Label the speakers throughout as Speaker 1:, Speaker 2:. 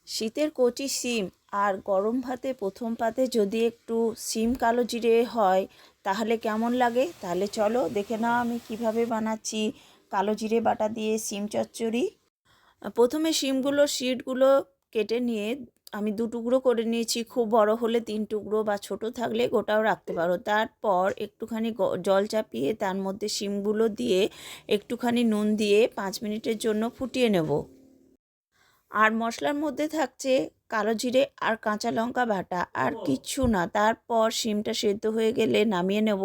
Speaker 1: শীতের কচি শিম আর গরম ভাতে প্রথম পাতে যদি একটু শিম কালো জিরে হয় তাহলে কেমন লাগে। তাহলে চলো দেখে নাও আমি কিভাবে বানাচ্ছি কালো জিরে বাটা দিয়ে শিম চচ্চড়ি। প্রথমে শিমগুলো শিটগুলো কেটে নিয়ে আমি 2 টুকরো করে নিয়েছি। খুব বড় হলে 3 টুকরো বা ছোট থাকলে গোটাও রাখতে পারো। তারপর একটুখানি জল চাপিয়ে তার মধ্যে শিমগুলো দিয়ে একটুখানি নুন দিয়ে 5 মিনিটের জন্য ফুটিয়ে নেব। আর মশলার মধ্যে থাকছে কালো জিরে আর কাঁচা লঙ্কা বাটা, আর কিচ্ছু না। তারপর শিমটা সেদ্ধ হয়ে গেলে নামিয়ে নেব।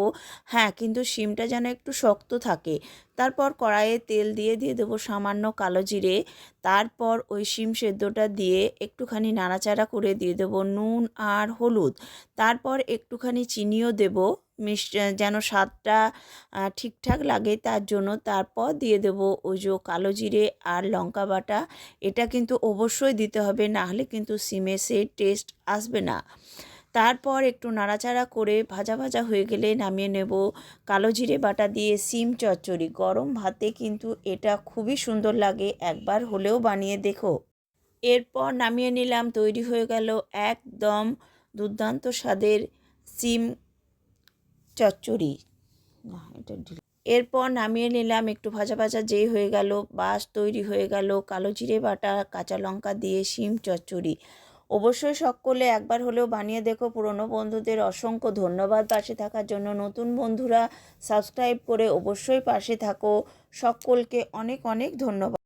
Speaker 1: হ্যাঁ, কিন্তু শিমটা যেন একটু শক্ত থাকে। তারপর কড়াইয়ে তেল দিয়ে দেবো সামান্য কালো জিরে। তারপর ওই শিম সেদ্ধটা দিয়ে একটুখানি নাড়াচাড়া করে দিয়ে দেবো নুন আর হলুদ। তারপর একটুখানি চিনিও দেব যেন স্বাদটা ঠিকঠাক লাগে তার জন্য। তারপর দিয়ে দেবো ওই যে কালো জিরে আর লঙ্কা বাটা। এটা কিন্তু অবশ্যই দিতে হবে, না হলে কিন্তু শিমে সেই টেস্ট আসবে না। তারপর একটু নাড়াচাড়া করে ভাজা ভাজা হয়ে গেলে নামিয়ে নেব। কালো জিরে বাটা দিয়ে শিম চচ্চড়ি গরম ভাতে কিন্তু এটা খুবই সুন্দর লাগে, একবার হলেও বানিয়ে দেখো। এরপর নামিয়ে নিলাম, তৈরি হয়ে গেল একদম দুর্দান্ত স্বাদের শিম চচ্চড়ি। না, এটা এরপর নামিয়ে নিলাম, একটু ভাজা ভাজা যেই হয়ে গেল বাস তৈরি হয়ে গেল কালো জিরে বাটা কাঁচা লঙ্কা দিয়ে শিম চচ্চড়ি। অবশ্যই সকলে একবার হলেও বানিয়ে দেখো। পুরনো বন্ধুদের অসংখ্য ধন্যবাদ পাশে থাকার জন্য। নতুন বন্ধুরা সাবস্ক্রাইব করে অবশ্যই পাশে থাকো। সকলকে অনেক অনেক ধন্যবাদ।